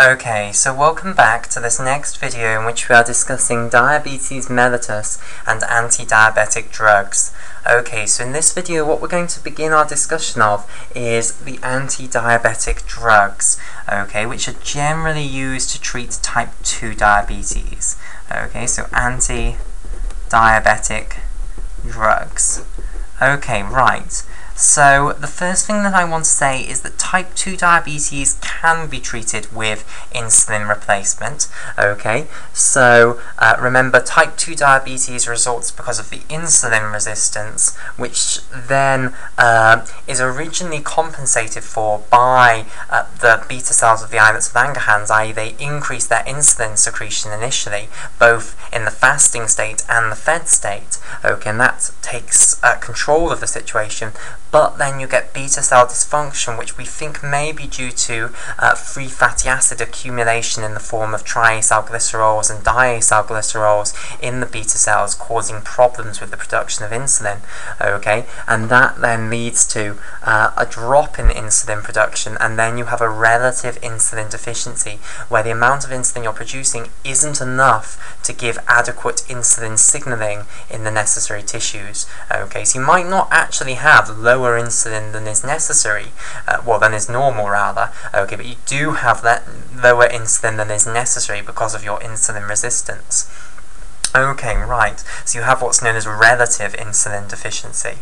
Okay, so welcome back to this next video in which we are discussing diabetes mellitus and anti-diabetic drugs. Okay, so in this video what we're going to begin our discussion of is the anti-diabetic drugs, okay, which are generally used to treat type 2 diabetes. Okay, so anti-diabetic drugs. Okay, right. So the first thing that I want to say is that type 2 diabetes can be treated with insulin replacement. Okay, so remember, type 2 diabetes results because of the insulin resistance, which then is originally compensated for by the beta cells of the islets of Langerhans, i.e. they increase their insulin secretion initially, both in the fasting state and the fed state. Okay, and that takes control of the situation. But then you get beta cell dysfunction, which we think may be due to free fatty acid accumulation in the form of triacylglycerols and diacylglycerols in the beta cells, causing problems with the production of insulin. Okay, and that then leads to a drop in insulin production, and then you have a relative insulin deficiency, where the amount of insulin you're producing isn't enough to give adequate insulin signaling in the necessary tissues. Okay, so you might not actually have lower insulin than is necessary, than is normal rather, okay, but you do have that lower insulin than is necessary because of your insulin resistance. Okay, right, so you have what's known as relative insulin deficiency.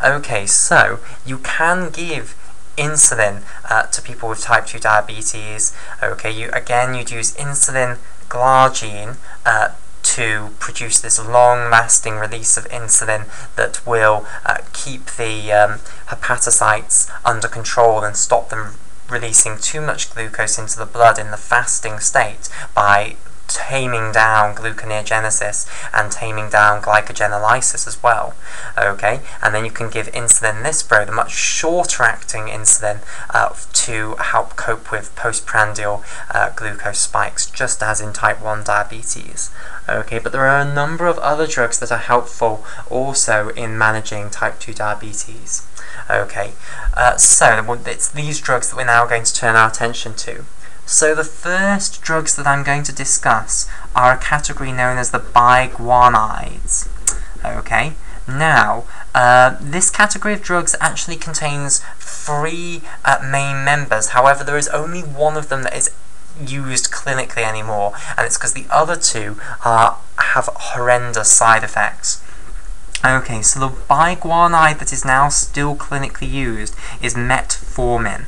Okay, so you can give insulin to people with type 2 diabetes. Okay, you'd use insulin glargine to produce this long-lasting release of insulin that will keep the hepatocytes under control and stop them releasing too much glucose into the blood in the fasting state by taming down gluconeogenesis and taming down glycogenolysis as well. Okay, and then you can give insulin lispro, the much shorter acting insulin, to help cope with postprandial glucose spikes, just as in type 1 diabetes. Okay, but there are a number of other drugs that are helpful also in managing type 2 diabetes. Okay, so it's these drugs that we're now going to turn our attention to. So the first drugs that I'm going to discuss are a category known as the biguanides. Okay, now this category of drugs actually contains three main members. However, there is only one of them that is used clinically anymore, and it's because the other two have horrendous side effects. Okay, so the biguanide that is now still clinically used is metformin.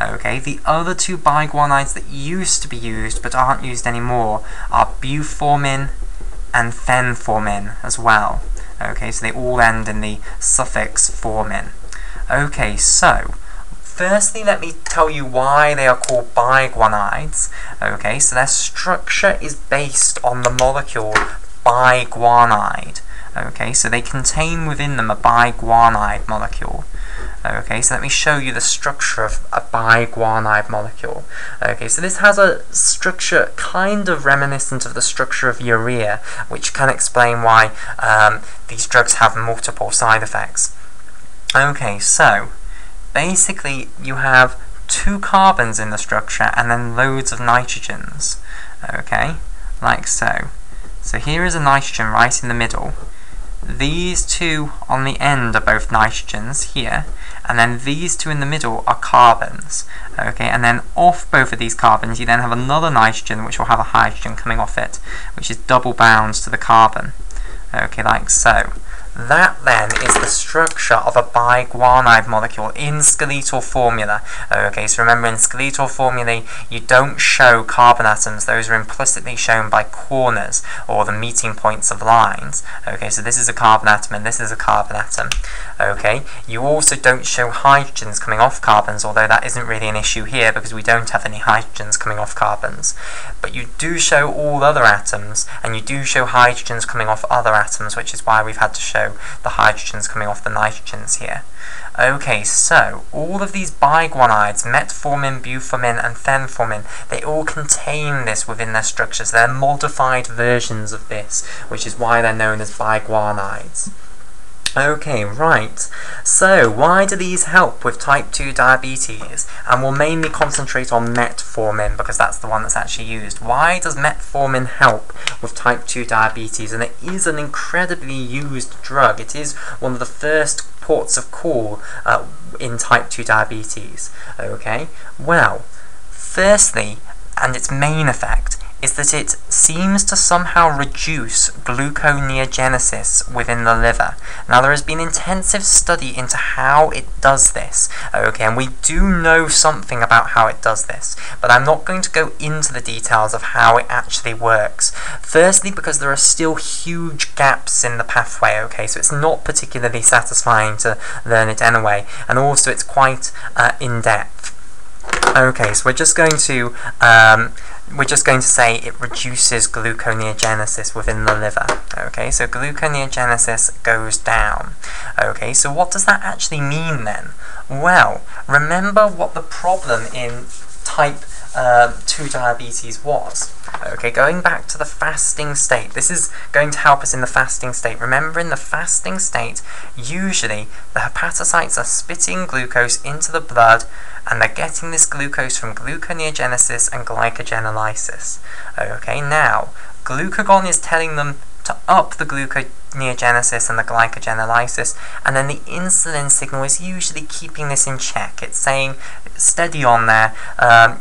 Okay, the other two biguanides that used to be used but aren't used anymore are buformin and fenformin as well. Okay, so they all end in the suffix formin. Okay, so firstly, let me tell you why they are called biguanides. Okay, so their structure is based on the molecule biguanide. Okay, so they contain within them a biguanide molecule. Okay, so let me show you the structure of a biguanide molecule. Okay, so this has a structure kind of reminiscent of the structure of urea, which can explain why these drugs have multiple side effects. Okay, so basically you have 2 carbons in the structure and then loads of nitrogens. Okay, like so. So here is a nitrogen right in the middle. These 2 on the end are both nitrogens here, and then these 2 in the middle are carbons. Okay, and then off both of these carbons you then have another nitrogen which will have a hydrogen coming off it, which is double bound to the carbon. Okay, like so. That then is the structure of a biguanide molecule in skeletal formula. Okay, so remember, in skeletal formulae you don't show carbon atoms, those are implicitly shown by corners or the meeting points of lines. Okay, so this is a carbon atom and this is a carbon atom. Okay, you also don't show hydrogens coming off carbons, although that isn't really an issue here because we don't have any hydrogens coming off carbons. But you do show all other atoms, and you do show hydrogens coming off other atoms, which is why we've had to show the hydrogens coming off the nitrogens here. Okay, so all of these biguanides, metformin, buformin, and fenformin, they all contain this within their structures. They're modified versions of this, which is why they're known as biguanides. Okay, right. So, why do these help with type 2 diabetes? And we'll mainly concentrate on metformin because that's the one that's actually used. Why does metformin help with type 2 diabetes? And it is an incredibly used drug. It is one of the first ports of call in type 2 diabetes. Okay, well, firstly, and its main effect, is that it seems to somehow reduce gluconeogenesis within the liver. Now, there has been intensive study into how it does this, okay, and we do know something about how it does this, but I'm not going to go into the details of how it actually works. Firstly, because there are still huge gaps in the pathway, okay, so it's not particularly satisfying to learn it anyway, and also it's quite in-depth. Okay, so we're just going to say it reduces gluconeogenesis within the liver. Okay, so gluconeogenesis goes down. Okay, so what does that actually mean then? Well, remember what the problem in type 2 diabetes was. Okay, going back to the fasting state. This is going to help us in the fasting state. Remember, in the fasting state, usually the hepatocytes are spitting glucose into the blood, and they're getting this glucose from gluconeogenesis and glycogenolysis. Okay, now, glucagon is telling them to up the gluconeogenesis and the glycogenolysis, and then the insulin signal is usually keeping this in check. It's saying, steady on there,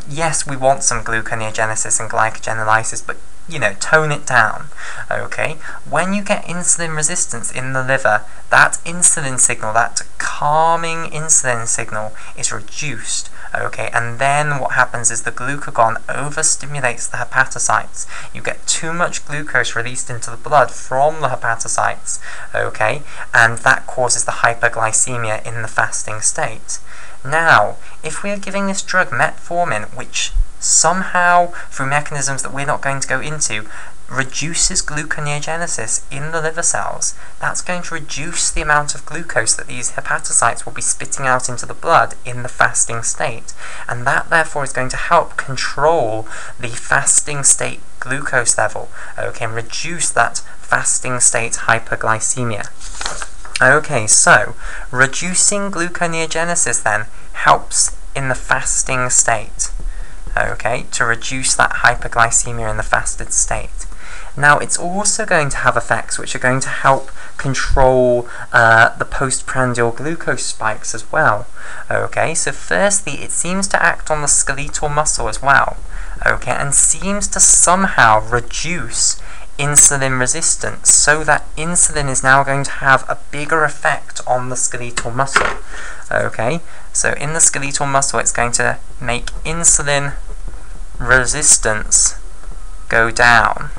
yes, we want some gluconeogenesis and glycogenolysis, but you know, tone it down. Okay, when you get insulin resistance in the liver, that insulin signal, that calming insulin signal, is reduced. Okay, and then what happens is the glucagon overstimulates the hepatocytes. You get too much glucose released into the blood from the hepatocytes. Okay, and that causes the hyperglycaemia in the fasting state. Now, if we are giving this drug metformin, which somehow, through mechanisms that we're not going to go into, reduces gluconeogenesis in the liver cells, that's going to reduce the amount of glucose that these hepatocytes will be spitting out into the blood in the fasting state, and that therefore is going to help control the fasting state glucose level, okay, and reduce that fasting state hyperglycemia. Okay, so reducing gluconeogenesis then helps in the fasting state. Okay, to reduce that hyperglycemia in the fasted state. Now, it's also going to have effects which are going to help control the postprandial glucose spikes as well. Okay, so firstly, it seems to act on the skeletal muscle as well. Okay, and seems to somehow reduce insulin resistance, so that insulin is now going to have a bigger effect on the skeletal muscle. Okay, so in the skeletal muscle, it's going to make insulin resistance go down.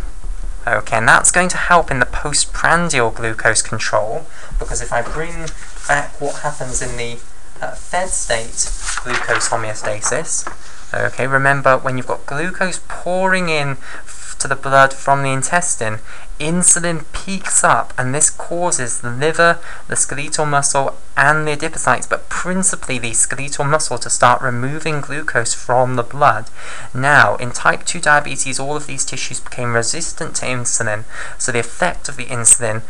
Okay, and that's going to help in the postprandial glucose control, because if I bring back what happens in the fed state glucose homeostasis, okay, remember when you've got glucose pouring in to the blood from the intestine, insulin peaks up, and this causes the liver, the skeletal muscle, and the adipocytes, but principally the skeletal muscle, to start removing glucose from the blood. Now, in type 2 diabetes, all of these tissues became resistant to insulin, so the effect of the insulin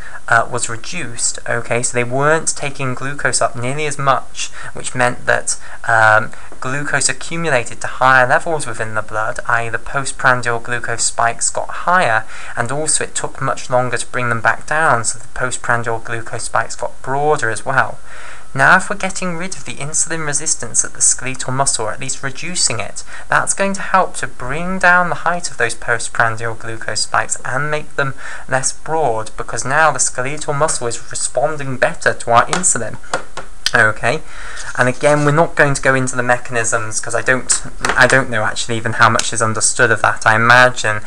was reduced, okay, so they weren't taking glucose up nearly as much, which meant that glucose accumulated to higher levels within the blood, i.e. the postprandial glucose spikes got higher, and also it took much longer to bring them back down, so the postprandial glucose spikes got broader as well. Now, if we're getting rid of the insulin resistance at the skeletal muscle, or at least reducing it, that's going to help to bring down the height of those postprandial glucose spikes and make them less broad, because now the skeletal muscle is responding better to our insulin. Okay, and again, we're not going to go into the mechanisms, because I don't know actually even how much is understood of that. I imagine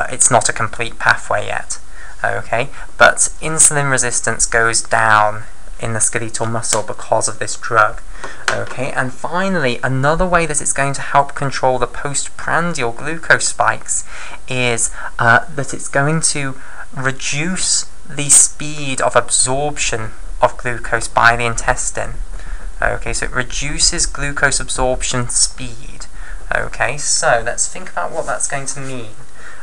it's not a complete pathway yet. Okay, but insulin resistance goes down in the skeletal muscle because of this drug. Okay, and finally, another way that it's going to help control the postprandial glucose spikes is that it's going to reduce the speed of absorption of glucose by the intestine. Okay, so it reduces glucose absorption speed. Okay, so let's think about what that's going to mean.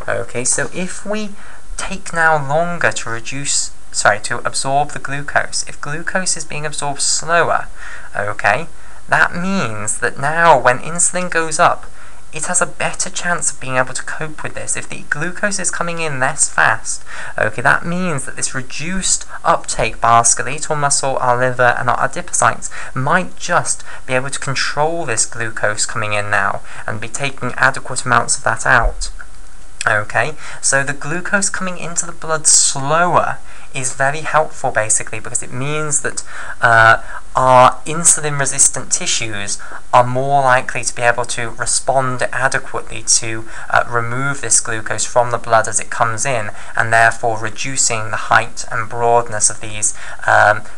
Okay, so if we take now longer to reduce absorb the glucose. If glucose is being absorbed slower, okay, that means that now when insulin goes up, it has a better chance of being able to cope with this. If the glucose is coming in less fast, okay, that means that this reduced uptake by our skeletal muscle, our liver, and our adipocytes might just be able to control this glucose coming in now and be taking adequate amounts of that out. Okay, so the glucose coming into the blood slower is very helpful, basically, because it means that our insulin-resistant tissues are more likely to be able to respond adequately to remove this glucose from the blood as it comes in, and therefore reducing the height and broadness of these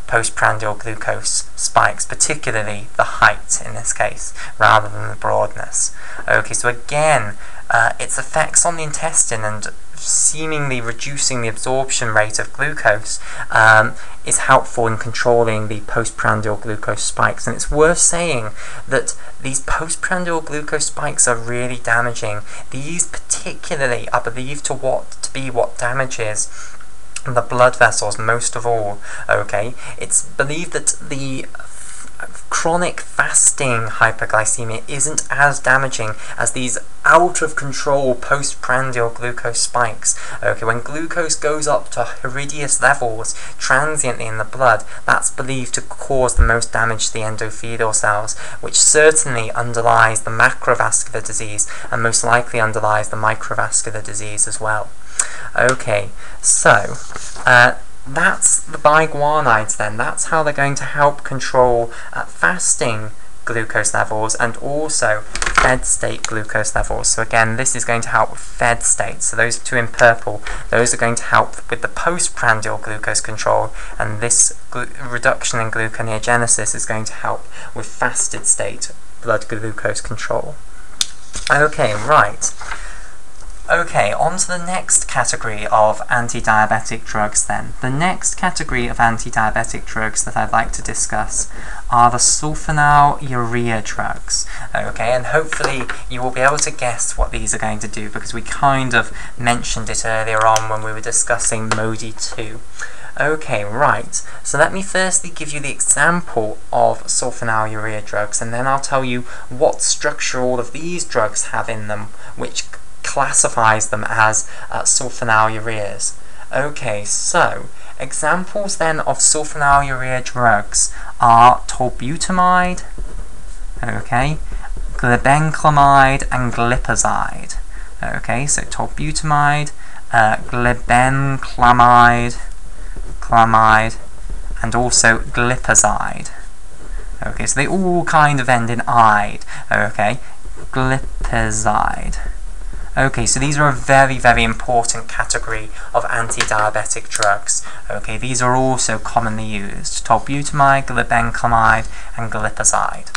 postprandial glucose spikes, particularly the height in this case, rather than the broadness. Okay, so again, its effects on the intestine and seemingly reducing the absorption rate of glucose is helpful in controlling the postprandial glucose spikes. And it's worth saying that these postprandial glucose spikes are really damaging. These particularly are believed to be what damages the blood vessels most of all. Okay, it's believed that the chronic fasting hyperglycemia isn't as damaging as these out of control postprandial glucose spikes. Okay, when glucose goes up to horrendous levels transiently in the blood, that's believed to cause the most damage to the endothelial cells, which certainly underlies the macrovascular disease and most likely underlies the microvascular disease as well. Okay, so that's the biguanides then. That's how they're going to help control fasting glucose levels and also fed state glucose levels. So again, this is going to help with fed state. So those two in purple, those are going to help with the postprandial glucose control, and this reduction in gluconeogenesis is going to help with fasted state blood glucose control. Okay, right. Okay, on to the next category of anti-diabetic drugs then. The next category of anti-diabetic drugs that I'd like to discuss are the sulfonylurea drugs. Okay, and hopefully you will be able to guess what these are going to do, because we kind of mentioned it earlier on when we were discussing MODY 2. Okay, right, so let me firstly give you the example of sulfonylurea drugs, and then I'll tell you what structure all of these drugs have in them, which classifies them as sulfonylureas. Okay, so examples then of sulfonylurea drugs are tolbutamide, okay, glibenclamide, and glipizide. Okay, so tolbutamide, glibenclamide, and also glipizide. Okay, so they all kind of end in "ide." Okay, glipizide. Okay, so these are a very, very important category of anti-diabetic drugs. Okay, these are also commonly used: tolbutamide, glibenclamide, and glipizide.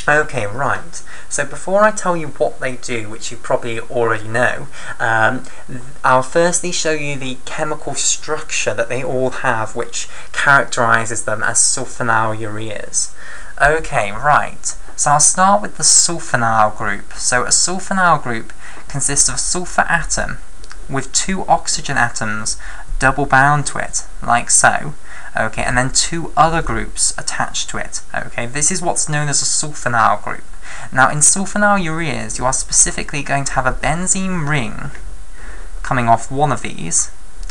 Okay, right. So before I tell you what they do, which you probably already know, I'll firstly show you the chemical structure that they all have, which characterizes them as sulfonylureas. Okay, right. So I'll start with the sulfonyl group. So a sulfonyl group consists of a sulfur atom with two oxygen atoms double bound to it, like so. Okay, and then two other groups attached to it. Okay, this is what's known as a sulfonyl group. Now, in sulfonylureas, you are specifically going to have a benzene ring coming off one of these.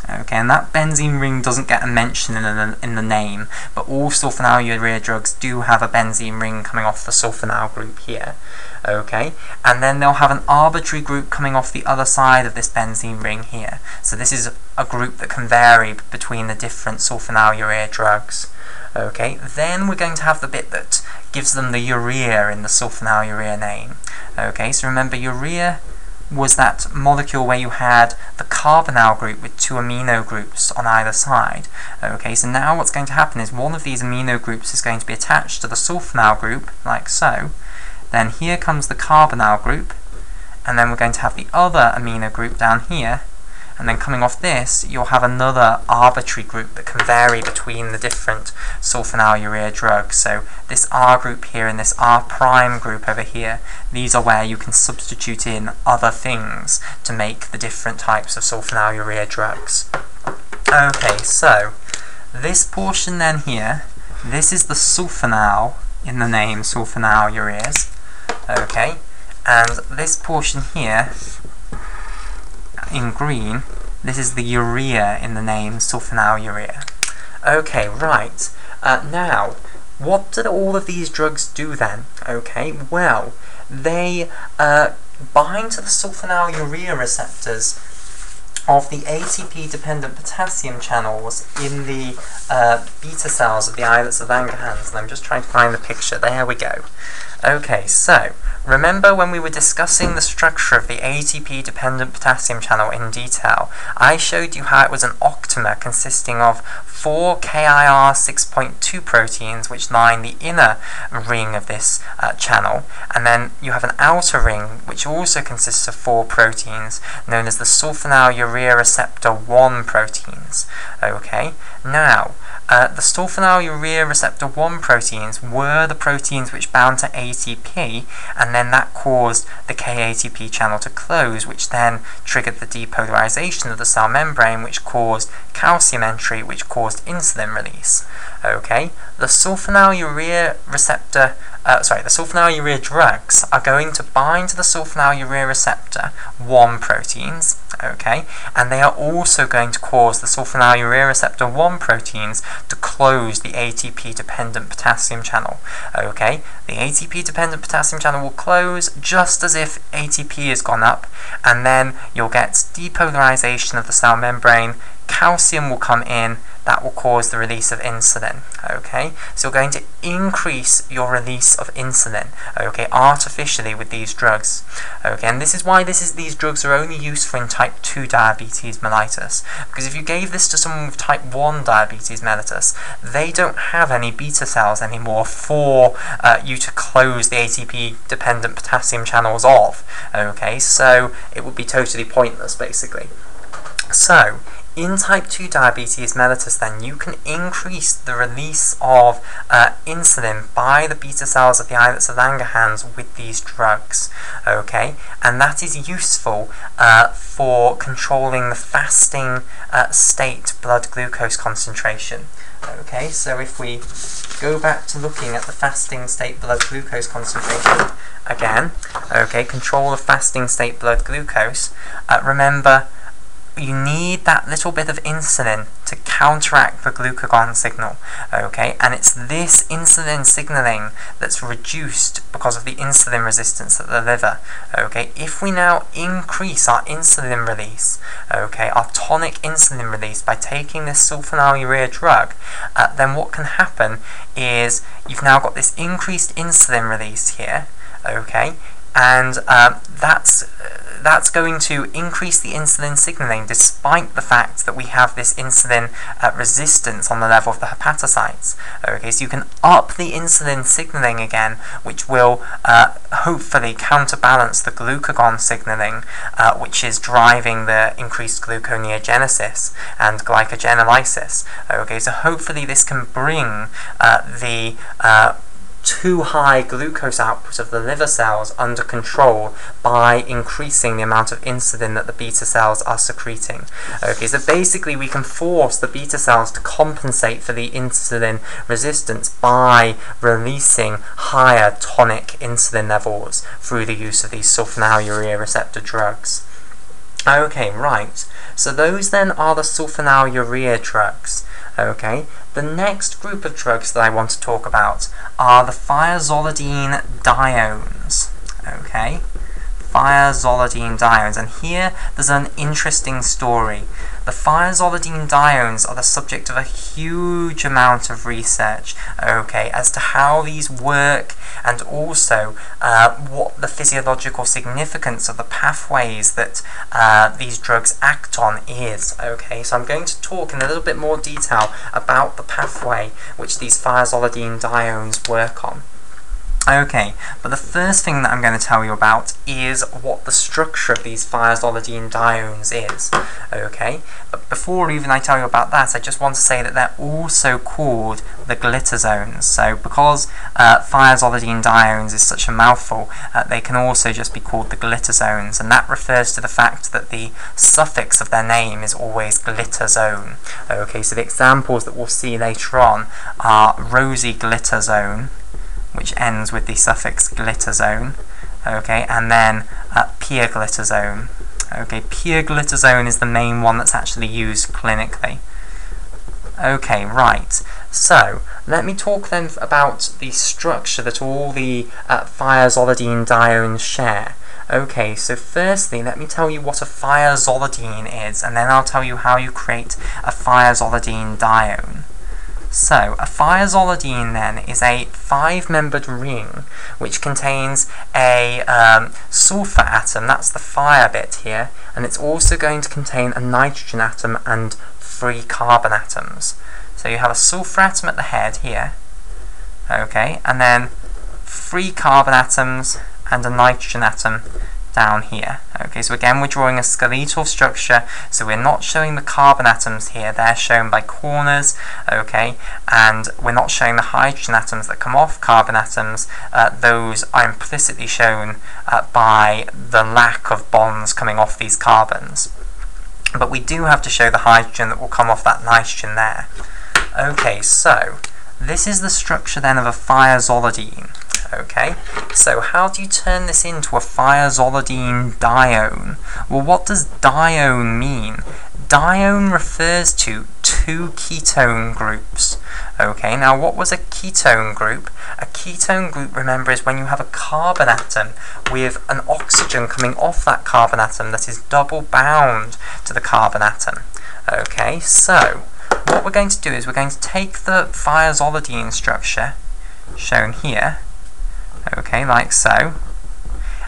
Okay, and that benzene ring doesn't get a mention in the name, but all sulfonylurea drugs do have a benzene ring coming off the sulfonyl group here. Okay, and then they'll have an arbitrary group coming off the other side of this benzene ring here. So this is a group that can vary between the different sulfonylurea drugs. Okay, then we're going to have the bit that gives them the urea in the sulfonylurea name. Okay, so remember, urea was that molecule where you had the carbonyl group with two amino groups on either side. Okay, so now what's going to happen is one of these amino groups is going to be attached to the sulfonyl group, like so. Then here comes the carbonyl group, and then we're going to have the other amino group down here, and then coming off this, you'll have another arbitrary group that can vary between the different sulfonylurea drugs. So this R group here and this R prime group over here, these are where you can substitute in other things to make the different types of sulfonylurea drugs. Okay, so this portion then here, this is the sulfonyl in the name, sulfonylureas. Okay, and this portion here in green, this is the urea in the name, sulfonylurea. Okay, right. Now, what do all of these drugs do then? Okay, well, they bind to the sulfonylurea receptors of the ATP-dependent potassium channels in the beta cells of the islets of Langerhans, and I'm just trying to find the picture. There we go. Okay, so remember when we were discussing the structure of the ATP-dependent potassium channel in detail, I showed you how it was an octamer consisting of 4 KIR 6.2 proteins which line the inner ring of this channel, and then you have an outer ring which also consists of 4 proteins known as the sulfonylurea receptor 1 proteins. Okay, now the sulfonylurea receptor 1 proteins were the proteins which bound to ATP, and then that caused the KATP channel to close, which then triggered the depolarization of the cell membrane, which caused calcium entry, which caused insulin release. Okay, the sulfonylurea receptor, the sulfonylurea drugs are going to bind to the sulfonylurea receptor 1 proteins, okay, and they are also going to cause the sulfonylurea receptor 1 proteins to close the ATP-dependent potassium channel. Okay, the ATP-dependent potassium channel will close just as if ATP has gone up, and then you'll get depolarization of the cell membrane, calcium will come in, that will cause the release of insulin. Okay, so you're going to increase your release of insulin, okay, artificially with these drugs. Okay, and this is why these drugs are only useful in type 2 diabetes mellitus, because if you gave this to someone with type 1 diabetes mellitus, they don't have any beta cells anymore for you to close the ATP-dependent potassium channels of. Okay, so it would be totally pointless, basically. So, in type 2 diabetes mellitus then, you can increase the release of insulin by the beta cells of the islets of Langerhans with these drugs, okay, and that is useful for controlling the fasting state blood glucose concentration. Okay, so if we go back to looking at the fasting state blood glucose concentration again, okay, control of fasting state blood glucose, remember, you need that little bit of insulin to counteract the glucagon signal, okay, and it's this insulin signaling that's reduced because of the insulin resistance of the liver. Okay, if we now increase our insulin release, okay, our tonic insulin release by taking this sulfonylurea drug, then what can happen is you've now got this increased insulin release here, okay, and that's going to increase the insulin signaling despite the fact that we have this insulin resistance on the level of the hepatocytes. Okay, so you can up the insulin signaling again, which will hopefully counterbalance the glucagon signaling, which is driving the increased gluconeogenesis and glycogenolysis. Okay, so hopefully this can bring the too high glucose output of the liver cells under control by increasing the amount of insulin that the beta cells are secreting. Okay, so basically we can force the beta cells to compensate for the insulin resistance by releasing higher tonic insulin levels through the use of these sulfonylurea receptor drugs. Okay, right, so those then are the sulfonylurea drugs. Okay, the next group of drugs that I want to talk about are the thiazolidine diones. Okay, thiazolidine diones, and here there's an interesting story. The thiazolidine diones are the subject of a huge amount of research, okay, as to how these work and also what the physiological significance of the pathways that these drugs act on is. Okay, so I'm going to talk in a little bit more detail about the pathway which these thiazolidine diones work on. Okay, but the first thing that I'm going to tell you about is what the structure of these thiazolidinediones is. Okay, but before even I tell you about that, I just want to say that they're also called the glitazones. So because thiazolidinediones is such a mouthful, they can also just be called the glitazones, and that refers to the fact that the suffix of their name is always glitazone. Okay, so the examples that we'll see later on are rosy glitazone, which ends with the suffix glitazone, okay, and then pioglitazone. Okay, pioglitazone is the main one that's actually used clinically. Okay, right. So let me talk then about the structure that all the thiazolidinediones share. Okay, so firstly, let me tell you what a thiazolidine is, and then I'll tell you how you create a thiazolidinedione. So, a thiazolidine then is a 5-membered ring which contains a sulfur atom, that's the fire bit here, and it's also going to contain a nitrogen atom and 3 carbon atoms. So you have a sulfur atom at the head here, okay, and then 3 carbon atoms and a nitrogen atom down here. Okay, so again we're drawing a skeletal structure, so we're not showing the carbon atoms here, they're shown by corners, okay, and we're not showing the hydrogen atoms that come off carbon atoms, those are implicitly shown by the lack of bonds coming off these carbons. But we do have to show the hydrogen that will come off that nitrogen there. Okay, so this is the structure then of a thiazolidine. Okay, so how do you turn this into a thiazolidinedione? Well, what does dione mean? Dione refers to 2 ketone groups. Okay, now what was a ketone group? A ketone group, remember, is when you have a carbon atom with an oxygen coming off that carbon atom that is double bound to the carbon atom. Okay, so what we're going to do is we're going to take the thiazolidine structure shown here, okay, like so,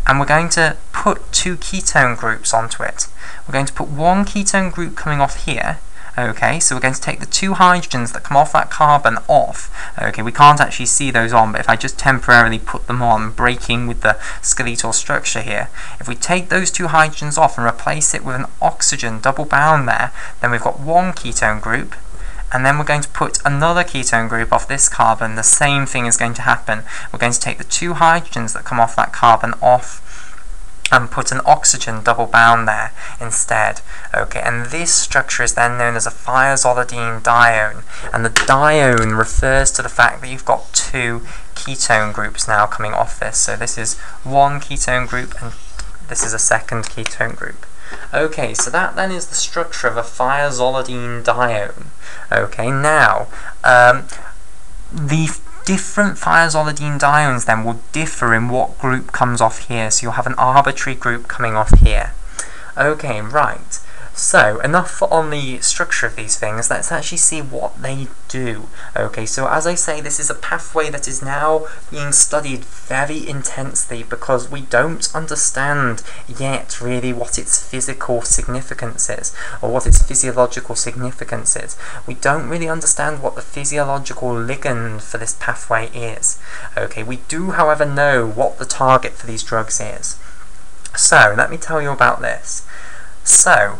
and we're going to put 2 ketone groups onto it. We're going to put 1 ketone group coming off here, okay, so we're going to take the 2 hydrogens that come off that carbon off. Okay, we can't actually see those on, but if I just temporarily put them on, breaking with the skeletal structure here, if we take those 2 hydrogens off and replace it with an oxygen double bound there, then we've got 1 ketone group, and then we're going to put another ketone group off this carbon. The same thing is going to happen. We're going to take the 2 hydrogens that come off that carbon off and put an oxygen double bound there instead. Okay, and this structure is then known as a thiazolidinedione, and the dione refers to the fact that you've got 2 ketone groups now coming off this. So this is 1 ketone group and this is a 2nd ketone group. Okay, so that then is the structure of a thiazolidinedione. Okay, now the different thiazolidinediones then will differ in what group comes off here, so you'll have an arbitrary group coming off here. Okay, right. So, enough on the structure of these things, let's actually see what they do. Okay, so as I say, this is a pathway that is now being studied very intensely because we don't understand yet really what its physical significance is, or what its physiological significance is. We don't really understand what the physiological ligand for this pathway is. Okay, we do, however, know what the target for these drugs is. So, let me tell you about this. So,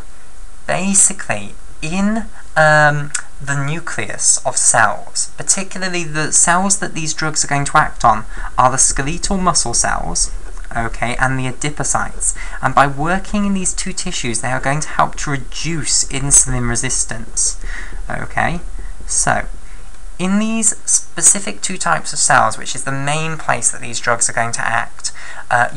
basically, in the nucleus of cells, particularly the cells that these drugs are going to act on, are the skeletal muscle cells, okay, and the adipocytes. And by working in these 2 tissues, they are going to help to reduce insulin resistance. Okay, so in these specific 2 types of cells, which is the main place that these drugs are going to act,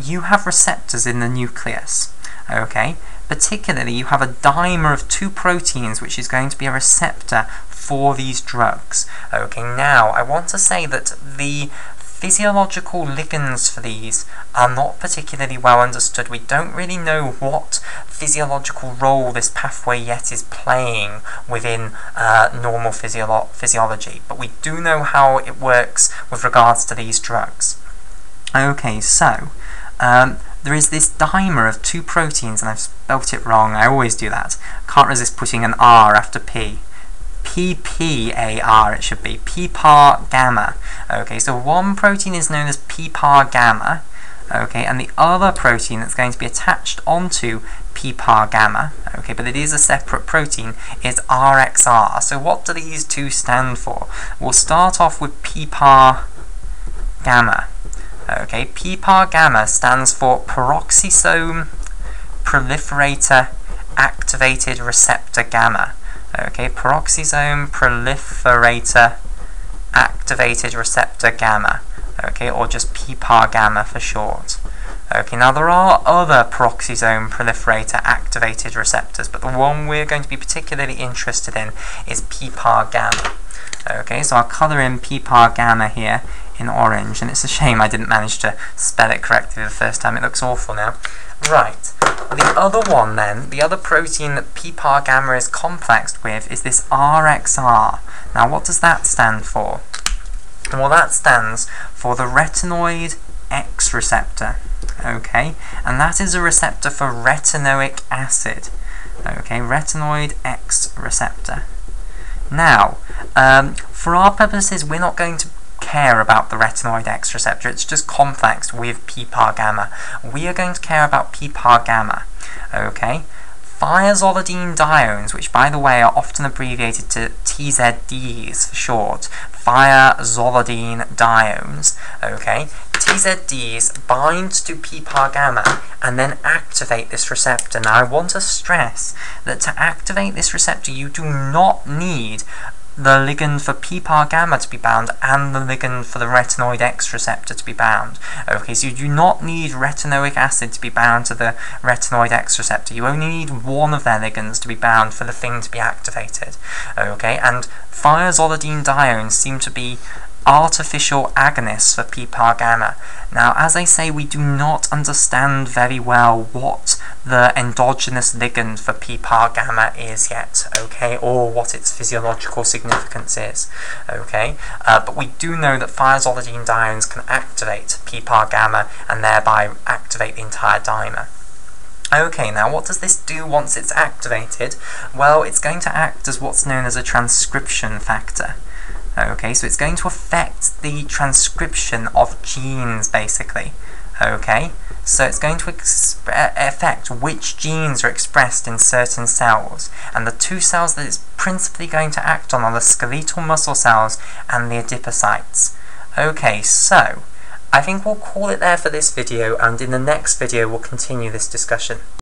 you have receptors in the nucleus. Okay, particularly you have a dimer of 2 proteins which is going to be a receptor for these drugs. Okay, now I want to say that the physiological ligands for these are not particularly well understood. We don't really know what physiological role this pathway yet is playing within normal physiology, but we do know how it works with regards to these drugs. Okay, so there is this dimer of 2 proteins, and I've spelt it wrong, I always do that. Can't resist putting an R after P. PPAR it should be, PPAR gamma. Okay, so one protein is known as PPAR gamma, okay, and the other protein that's going to be attached onto PPAR gamma, okay, but it is a separate protein, is RXR. So what do these two stand for? We'll start off with PPAR gamma. Okay, PPAR gamma stands for peroxisome proliferator activated receptor gamma. Okay, peroxisome proliferator activated receptor gamma. Okay, or just PPAR gamma for short. Okay, now there are other peroxisome proliferator activated receptors, but the one we're going to be particularly interested in is PPAR gamma. Okay, so I'll colour in PPAR gamma here in orange, and it's a shame I didn't manage to spell it correctly the first time. It looks awful now. Right, the other one then, the other protein that PPAR gamma is complexed with is this RXR. Now what does that stand for? Well, that stands for the retinoid X receptor. Okay, and that is a receptor for retinoic acid. Okay, retinoid X receptor. Now, for our purposes, we're not going to care about the retinoid X receptor. It's just complexed with PPAR gamma. We are going to care about PPAR gamma. Okay, thiazolidinediones, which by the way are often abbreviated to TZDs for short, thiazolidinediones, okay, TZDs bind to PPAR gamma and then activate this receptor. Now I want to stress that to activate this receptor you do not need the ligand for PPAR gamma to be bound and the ligand for the retinoid X receptor to be bound. Okay, so you do not need retinoic acid to be bound to the retinoid X receptor. You only need one of their ligands to be bound for the thing to be activated. Okay, and thiazolidinediones seem to be artificial agonists for PPAR gamma. Now, as I say, we do not understand very well what the endogenous ligand for PPAR gamma is yet, okay, or what its physiological significance is, okay, but we do know that thiazolidinediones can activate PPAR gamma and thereby activate the entire dimer. Okay, now what does this do once it's activated? Well, it's going to act as what's known as a transcription factor. Okay, so it's going to affect the transcription of genes, basically. Okay, so it's going to affect which genes are expressed in certain cells, and the two cells that it's principally going to act on are the skeletal muscle cells and the adipocytes. Okay, so I think we'll call it there for this video, and in the next video we'll continue this discussion.